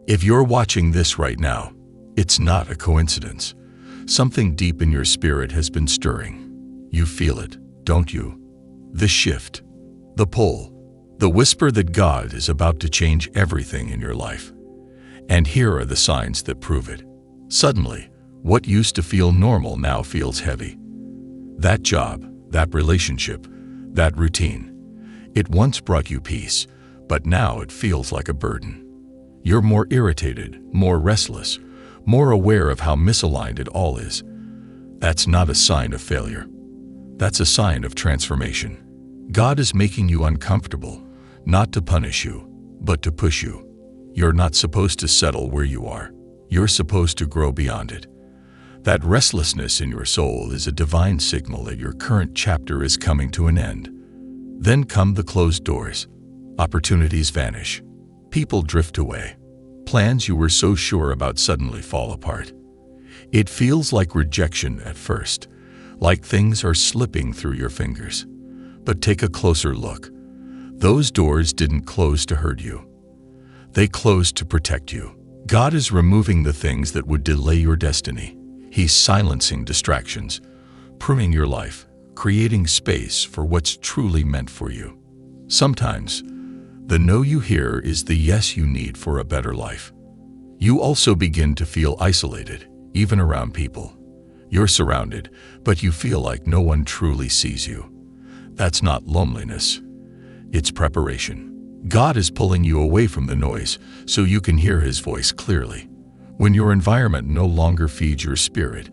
If you're watching this right now, it's not a coincidence. Something deep in your spirit has been stirring. You feel it, don't you? The shift, the pull, the whisper that God is about to change everything in your life. And here are the signs that prove it. Suddenly, what used to feel normal now feels heavy. That job, that relationship, that routine. It once brought you peace, but now it feels like a burden. You're more irritated, more restless, more aware of how misaligned it all is. That's not a sign of failure. That's a sign of transformation. God is making you uncomfortable, not to punish you, but to push you. You're not supposed to settle where you are. You're supposed to grow beyond it. That restlessness in your soul is a divine signal that your current chapter is coming to an end. Then come the closed doors. Opportunities vanish. People drift away. Plans you were so sure about suddenly fall apart. It feels like rejection at first, like things are slipping through your fingers. But take a closer look. Those doors didn't close to hurt you. They closed to protect you. God is removing the things that would delay your destiny. He's silencing distractions, pruning your life, creating space for what's truly meant for you. Sometimes, the no you hear is the yes you need for a better life. You also begin to feel isolated, even around people. You're surrounded, but you feel like no one truly sees you. That's not loneliness. It's preparation. God is pulling you away from the noise so you can hear His voice clearly. When your environment no longer feeds your spirit,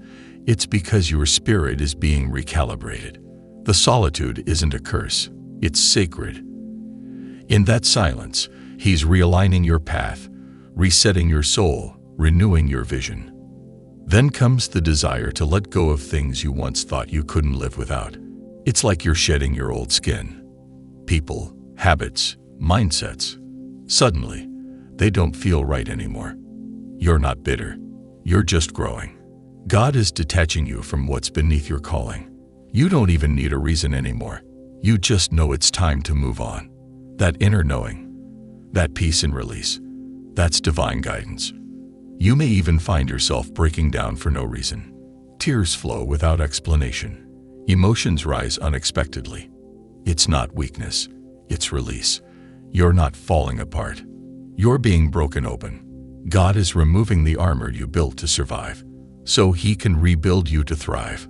it's because your spirit is being recalibrated. The solitude isn't a curse, it's sacred. In that silence, He's realigning your path, resetting your soul, renewing your vision. Then comes the desire to let go of things you once thought you couldn't live without. It's like you're shedding your old skin. People, habits, mindsets. Suddenly, they don't feel right anymore. You're not bitter. You're just growing. God is detaching you from what's beneath your calling. You don't even need a reason anymore. You just know it's time to move on. That inner knowing, that peace and release, that's divine guidance. You may even find yourself breaking down for no reason. Tears flow without explanation. Emotions rise unexpectedly. It's not weakness, it's release. You're not falling apart. You're being broken open. God is removing the armor you built to survive, so He can rebuild you to thrive.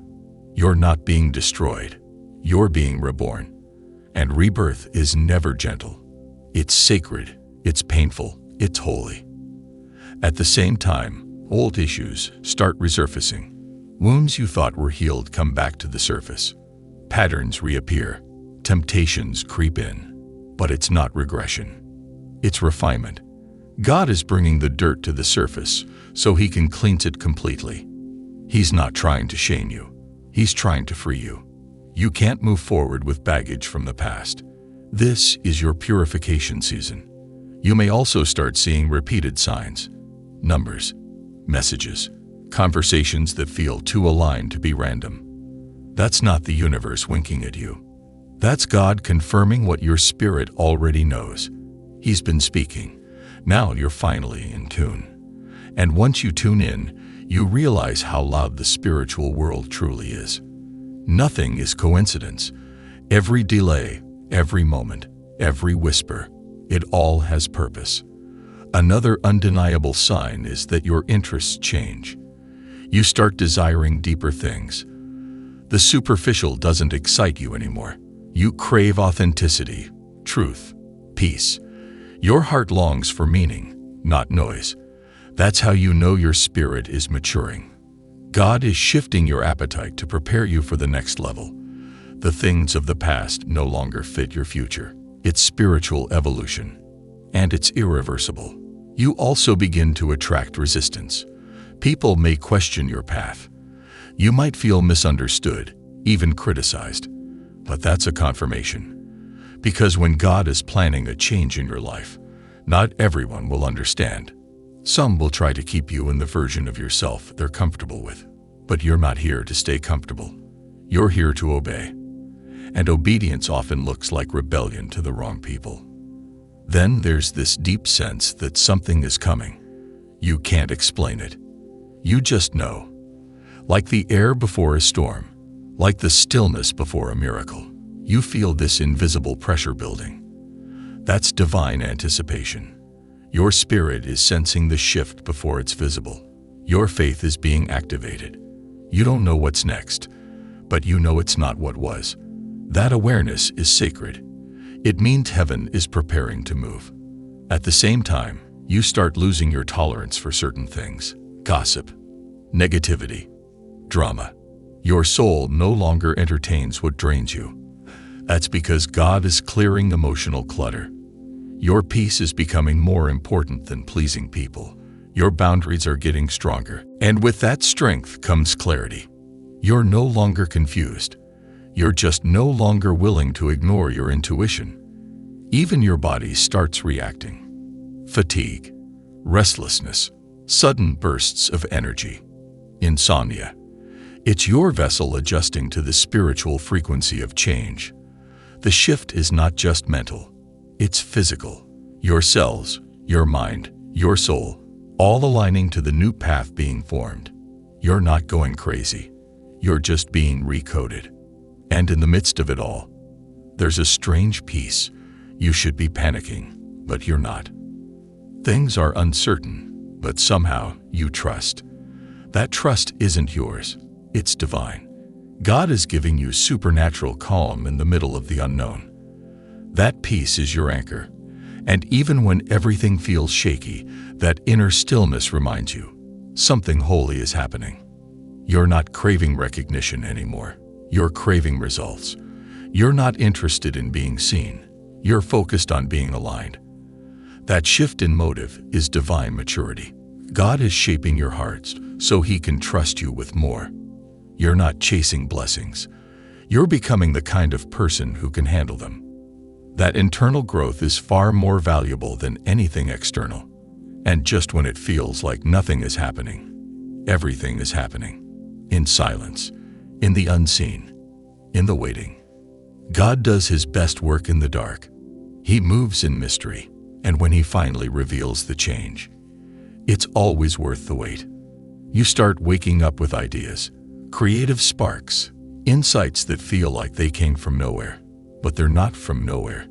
You're not being destroyed. You're being reborn. And rebirth is never gentle. It's sacred, it's painful, it's holy. At the same time, old issues start resurfacing. Wounds you thought were healed come back to the surface. Patterns reappear. Temptations creep in. But it's not regression. It's refinement. God is bringing the dirt to the surface so He can cleanse it completely. He's not trying to shame you. He's trying to free you. You can't move forward with baggage from the past. This is your purification season. You may also start seeing repeated signs, numbers, messages, conversations that feel too aligned to be random. That's not the universe winking at you. That's God confirming what your spirit already knows. He's been speaking. Now you're finally in tune. And once you tune in, you realize how loud the spiritual world truly is. Nothing is coincidence. Every delay, every moment, every whisper, it all has purpose. Another undeniable sign is that your interests change. You start desiring deeper things. The superficial doesn't excite you anymore. You crave authenticity, truth, peace. Your heart longs for meaning, not noise. That's how you know your spirit is maturing. God is shifting your appetite to prepare you for the next level. The things of the past no longer fit your future. It's spiritual evolution, and it's irreversible. You also begin to attract resistance. People may question your path. You might feel misunderstood, even criticized. But that's a confirmation. Because when God is planning a change in your life, not everyone will understand. Some will try to keep you in the version of yourself they're comfortable with. But you're not here to stay comfortable. You're here to obey. And obedience often looks like rebellion to the wrong people. Then there's this deep sense that something is coming. You can't explain it. You just know. Like the air before a storm, like the stillness before a miracle, you feel this invisible pressure building. That's divine anticipation. Your spirit is sensing the shift before it's visible. Your faith is being activated. You don't know what's next, but you know it's not what was. That awareness is sacred. It means heaven is preparing to move. At the same time, you start losing your tolerance for certain things: gossip, negativity, drama. Your soul no longer entertains what drains you. That's because God is clearing emotional clutter. Your peace is becoming more important than pleasing people. Your boundaries are getting stronger. And with that strength comes clarity. You're no longer confused. You're just no longer willing to ignore your intuition. Even your body starts reacting. Fatigue, restlessness, sudden bursts of energy, insomnia. It's your vessel adjusting to the spiritual frequency of change. The shift is not just mental, it's physical. Your cells, your mind, your soul, all aligning to the new path being formed. You're not going crazy. You're just being recoded. And in the midst of it all, there's a strange peace. You should be panicking, but you're not. Things are uncertain, but somehow you trust. That trust isn't yours. It's divine. God is giving you supernatural calm in the middle of the unknown. That peace is your anchor. And even when everything feels shaky, that inner stillness reminds you something holy is happening. You're not craving recognition anymore. You're craving results. You're not interested in being seen. You're focused on being aligned. That shift in motive is divine maturity. God is shaping your hearts so He can trust you with more. You're not chasing blessings. You're becoming the kind of person who can handle them. That internal growth is far more valuable than anything external. And just when it feels like nothing is happening, everything is happening. In silence, in the unseen, in the waiting. God does His best work in the dark. He moves in mystery, and when He finally reveals the change, it's always worth the wait. You start waking up with ideas, creative sparks, insights that feel like they came from nowhere. But they're not from nowhere.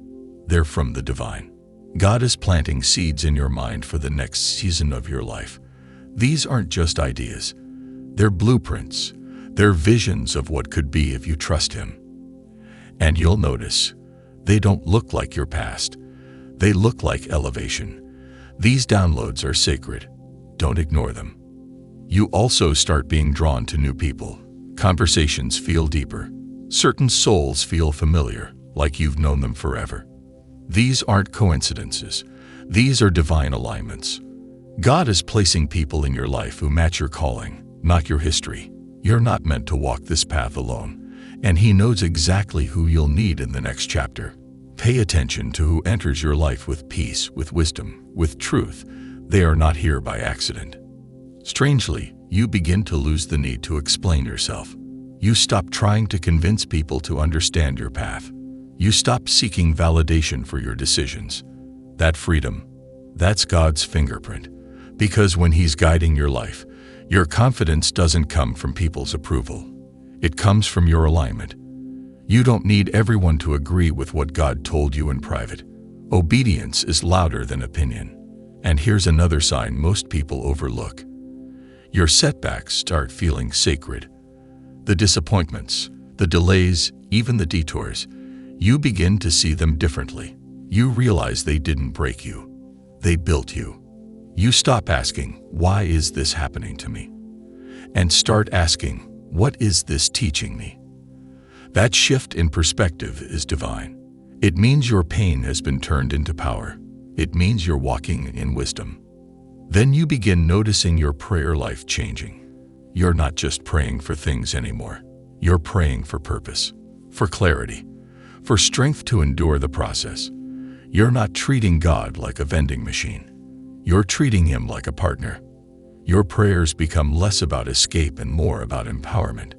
They're from the divine. God is planting seeds in your mind for the next season of your life. These aren't just ideas. They're blueprints. They're visions of what could be if you trust Him. And you'll notice, they don't look like your past. They look like elevation. These downloads are sacred. Don't ignore them. You also start being drawn to new people. Conversations feel deeper. Certain souls feel familiar, like you've known them forever. These aren't coincidences. These are divine alignments. God is placing people in your life who match your calling, not your history. You're not meant to walk this path alone, and He knows exactly who you'll need in the next chapter. Pay attention to who enters your life with peace, with wisdom, with truth. They are not here by accident. Strangely, you begin to lose the need to explain yourself. You stop trying to convince people to understand your path. You stop seeking validation for your decisions. That freedom, that's God's fingerprint. Because when He's guiding your life, your confidence doesn't come from people's approval. It comes from your alignment. You don't need everyone to agree with what God told you in private. Obedience is louder than opinion. And here's another sign most people overlook. Your setbacks start feeling sacred. The disappointments, the delays, even the detours, you begin to see them differently. You realize they didn't break you. They built you. You stop asking, "Why is this happening to me?" and start asking, "What is this teaching me?" That shift in perspective is divine. It means your pain has been turned into power. It means you're walking in wisdom. Then you begin noticing your prayer life changing. You're not just praying for things anymore. You're praying for purpose, for clarity, for strength to endure the process. You're not treating God like a vending machine. You're treating Him like a partner. Your prayers become less about escape and more about empowerment.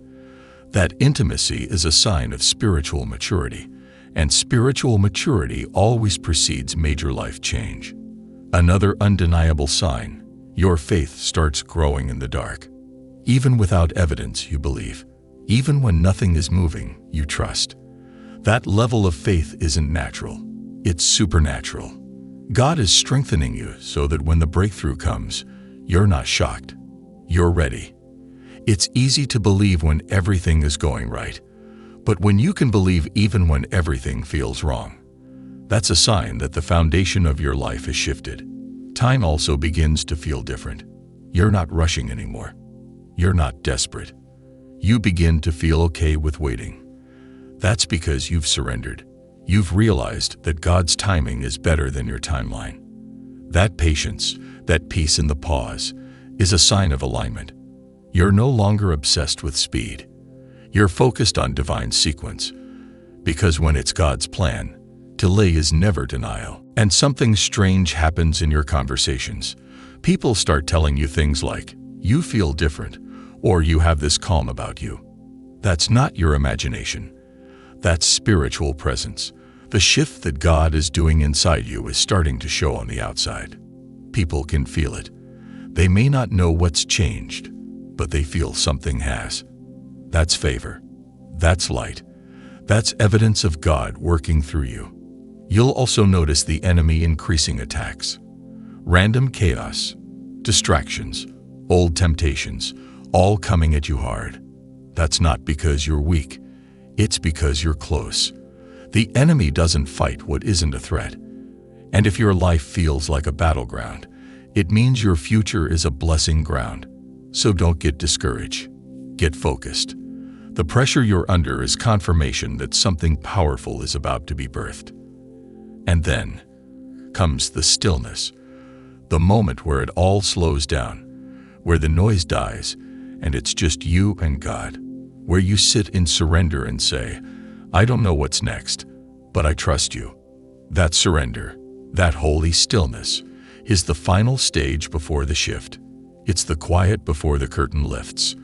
That intimacy is a sign of spiritual maturity, and spiritual maturity always precedes major life change. Another undeniable sign, Your faith starts growing in the dark. Even without evidence, you believe. Even when nothing is moving, you trust. That level of faith isn't natural. It's supernatural. God is strengthening you so that when the breakthrough comes, you're not shocked. You're ready. It's easy to believe when everything is going right, but when you can believe even when everything feels wrong, that's a sign that the foundation of your life has shifted. Time also begins to feel different. You're not rushing anymore. You're not desperate. You begin to feel okay with waiting. That's because you've surrendered. You've realized that God's timing is better than your timeline. That patience, that peace in the pause, is a sign of alignment. You're no longer obsessed with speed. You're focused on divine sequence. Because when it's God's plan, delay is never denial. And something strange happens in your conversations. People start telling you things like, "You feel different," or "You have this calm about you." That's not your imagination. That's spiritual presence. The shift that God is doing inside you is starting to show on the outside. People can feel it. They may not know what's changed, but they feel something has. That's favor. That's light. That's evidence of God working through you. You'll also notice the enemy increasing attacks. Random chaos, distractions, old temptations, all coming at you hard. That's not because you're weak. It's because you're close. The enemy doesn't fight what isn't a threat. And if your life feels like a battleground, it means your future is a blessing ground. So don't get discouraged. Get focused. The pressure you're under is confirmation that something powerful is about to be birthed. And then comes the stillness, the moment where it all slows down, where the noise dies, and it's just you and God, where you sit in surrender and say, "I don't know what's next, but I trust you." That surrender, that holy stillness, is the final stage before the shift. It's the quiet before the curtain lifts.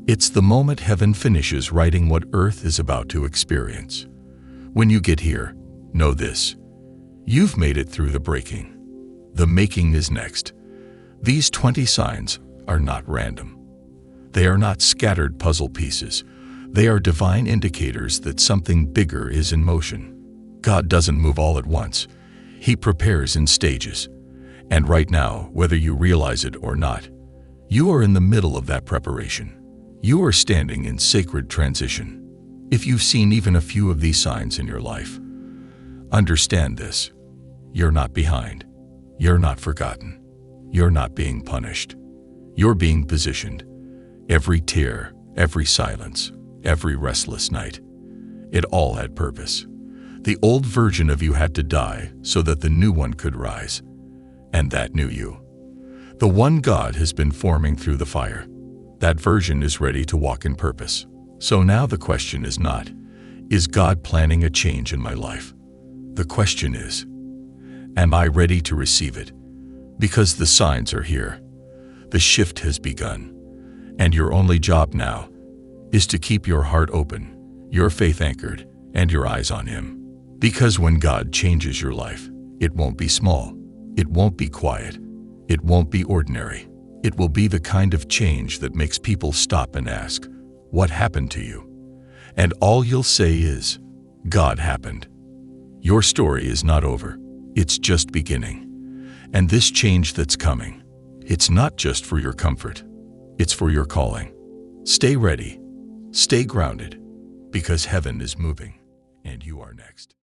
It's the moment heaven finishes writing what earth is about to experience. When you get here, know this: you've made it through the breaking. The making is next. These 20 signs are not random. They are not scattered puzzle pieces. They are divine indicators that something bigger is in motion. God doesn't move all at once. He prepares in stages. And right now, whether you realize it or not, you are in the middle of that preparation. You are standing in sacred transition. If you've seen even a few of these signs in your life, understand this: you're not behind. You're not forgotten. You're not being punished. You're being positioned. Every tear, every silence, every restless night, it all had purpose. The old version of you had to die so that the new one could rise. And that new you, the one God has been forming through the fire, that version is ready to walk in purpose. So now the question is not, is God planning a change in my life? The question is, am I ready to receive it? Because the signs are here. The shift has begun. And your only job now is to keep your heart open, your faith anchored, and your eyes on Him. Because when God changes your life, it won't be small. It won't be quiet. It won't be ordinary. It will be the kind of change that makes people stop and ask, "What happened to you?" And all you'll say is, "God happened." Your story is not over. It's just beginning. And this change that's coming, it's not just for your comfort. It's for your calling. Stay ready. Stay grounded. Because heaven is moving, and you are next.